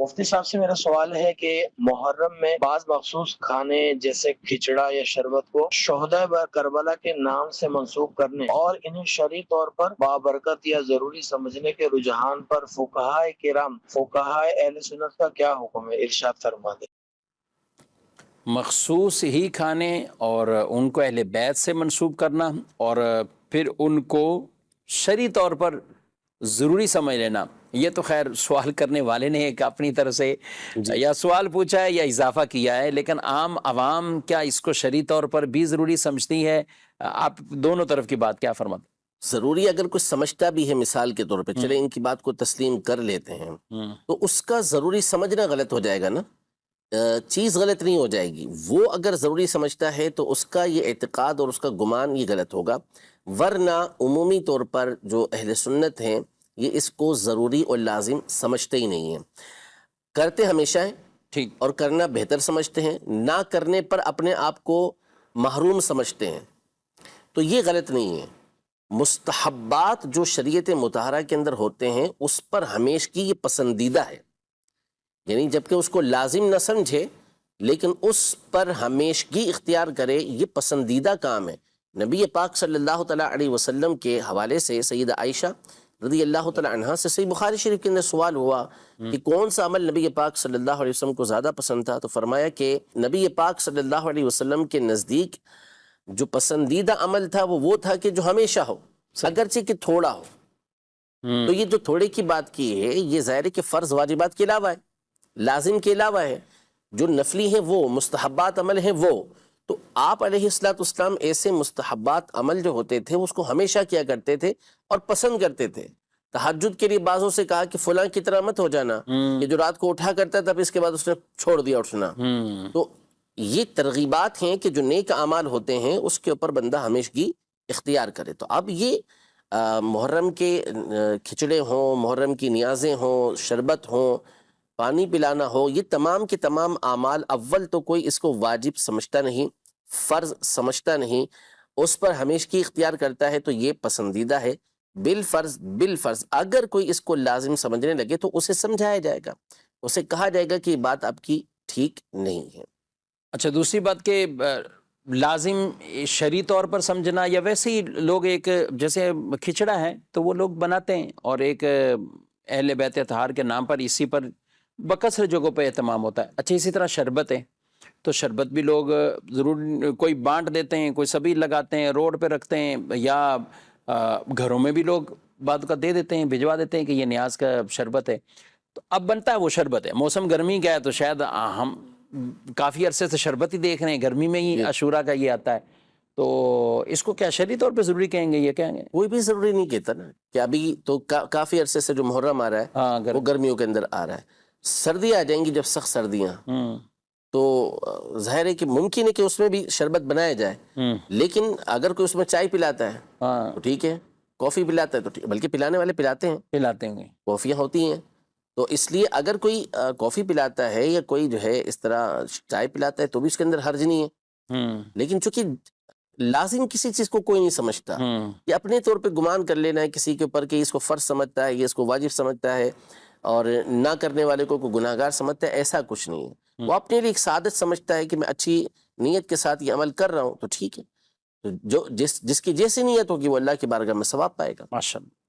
مفتی صاحب سے میرا سوال ہے کہ محرم میں بعض مخصوص کھانے جیسے کھچڑا یا شربت کو شہداء کربلا کے نام سے منسوب کرنے اور انہیں شرعی طور پر بابرکت یا ضروری سمجھنے کے رجحان پر فقہائے کرام فقہائے اہل سنت کا کیا حکم ہے؟ ارشاد فرما دیں۔ مخصوص ہی کھانے اور ان کو اہل بیت سے منسوب کرنا اور پھر ان کو شرعی طور پر ضروری سمجھ لینا، یہ تو خیر سوال کرنے والے نے ایک اپنی طرف سے یا سوال پوچھا ہے یا اضافہ کیا ہے، لیکن عام عوام کیا اس کو شرعی طور پر بھی ضروری سمجھتی ہے؟ آپ دونوں طرف کی بات کیا فرماتے؟ ضروری اگر کوئی سمجھتا بھی ہے، مثال کے طور پہ چلے ان کی بات کو تسلیم کر لیتے ہیں تو اس کا ضروری سمجھنا غلط ہو جائے گا نا، چیز غلط نہیں ہو جائے گی۔ وہ اگر ضروری سمجھتا ہے تو اس کا یہ اعتقاد اور اس کا گمان یہ غلط ہوگا، ورنہ عمومی طور پر جو اہل سنت ہیں یہ اس کو ضروری اور لازم سمجھتے ہی نہیں ہیں، کرتے ہمیشہ ہیں ٹھیک، اور کرنا بہتر سمجھتے ہیں، نہ کرنے پر اپنے آپ کو محروم سمجھتے ہیں، تو یہ غلط نہیں ہے۔ مستحبات جو شریعت مطہرہ کے اندر ہوتے ہیں اس پر ہمیشگی یہ پسندیدہ ہے، یعنی جبکہ اس کو لازم نہ سمجھے لیکن اس پر ہمیشگی اختیار کرے، یہ پسندیدہ کام ہے۔ نبی پاک صلی اللہ تعالیٰ علیہ وسلم کے حوالے سے سیدہ عائشہ رضی اللہ تعالیٰ عنہا سے صحیح بخاری شریف کے اندر سوال ہوا کہ کون سا عمل نبی پاک صلی اللہ علیہ وسلم کو زیادہ پسند تھا، تو فرمایا کہ نبی پاک صلی اللہ علیہ وسلم کے نزدیک جو پسندیدہ عمل تھا وہ تھا کہ جو ہمیشہ ہو، اگرچہ کہ تھوڑا ہو۔ تو یہ جو تھوڑے کی بات کی ہے یہ ظاہر ہے کہ فرض واجبات کے علاوہ ہے، لازم کے علاوہ ہے، جو نفلی ہیں وہ، مستحبات عمل ہیں وہ۔ تو آپ علیہ السلام ایسے مستحبات عمل جو ہوتے تھے اس کو ہمیشہ کیا کرتے تھے اور پسند کرتے تھے۔ تہجد کے لیے بعضوں سے کہا کہ فلاں کی طرح مت ہو جانا کہ جو رات کو اٹھا کرتا تھا پھر اس کے بعد اس نے چھوڑ دیا اٹھنا۔ تو یہ ترغیبات ہیں کہ جو نیک اعمال ہوتے ہیں اس کے اوپر بندہ ہمیشگی اختیار کرے۔ تو اب یہ محرم کے کھچڑے ہوں، محرم کی نیازیں ہوں، شربت ہوں، پانی پلانا ہو، یہ تمام کے تمام اعمال اول تو کوئی اس کو واجب سمجھتا نہیں، فرض سمجھتا نہیں، اس پر ہمیشگی اختیار کرتا ہے، تو یہ پسندیدہ ہے۔ بالفرض اگر کوئی اس کو لازم سمجھنے لگے تو اسے سمجھایا جائے گا، اسے کہا جائے گا کہ یہ بات آپ کی ٹھیک نہیں ہے۔ اچھا، دوسری بات کہ لازم شرعی طور پر سمجھنا، یا ویسے ہی لوگ ایک جیسے کھچڑا ہے تو وہ لوگ بناتے ہیں اور ایک اہل بیت اطہار کے نام پر اسی پر بکثرت جگہوں پہ اہتمام ہوتا ہے۔ اچھا، اسی طرح شربت ہے تو شربت بھی لوگ ضرور کوئی بانٹ دیتے ہیں، کوئی سبیل لگاتے ہیں، روڈ پہ رکھتے ہیں، یا گھروں میں بھی لوگ بعد کا دے دیتے ہیں، بھجوا دیتے ہیں کہ یہ نیاز کا شربت ہے۔ تو اب بنتا ہے وہ شربت ہے، موسم گرمی کا ہے تو شاید ہم کافی عرصے سے شربت ہی دیکھ رہے ہیں، گرمی میں ہی عاشورہ کا یہ آتا ہے، تو اس کو کیا شرعی طور پہ ضروری کہیں گے؟ یہ کہیں گے کوئی بھی ضروری نہیں کہتا نا، کہ ابھی تو کافی عرصے سے جو محرم آ رہا ہے وہ گرمیوں کے اندر آ رہا ہے، سردی آ جائیں گی جب سخت سردیاں، تو ظاہر ہے کہ ممکن ہے کہ اس میں بھی شربت بنایا جائے، لیکن اگر کوئی اس میں چائے پلاتا ہے تو ٹھیک ہے، کافی پلاتا ہے تو ٹھیک، بلکہ پلانے والے پلاتے ہیں، کافیاں ہوتی ہیں، تو اس لیے اگر کوئی کافی پلاتا ہے یا کوئی جو ہے اس طرح چائے پلاتا ہے تو بھی اس کے اندر حرج نہیں ہے۔ لیکن چونکہ لازم کسی چیز کو کوئی نہیں سمجھتا، یہ اپنے طور پہ گمان کر لینا ہے کسی کے اوپر کہ اس کو فرض سمجھتا ہے، یہ اس کو واجب سمجھتا ہے، اور نہ کرنے والے کو گناہ گار سمجھتا ہے، ایسا کچھ نہیں ہے۔ وہ اپنے لیے ایک سعادت سمجھتا ہے کہ میں اچھی نیت کے ساتھ یہ عمل کر رہا ہوں تو ٹھیک ہے، جو جس کی جیسی نیت ہوگی وہ اللہ کی بارگاہ میں ثواب پائے گا۔ ماشاءاللہ۔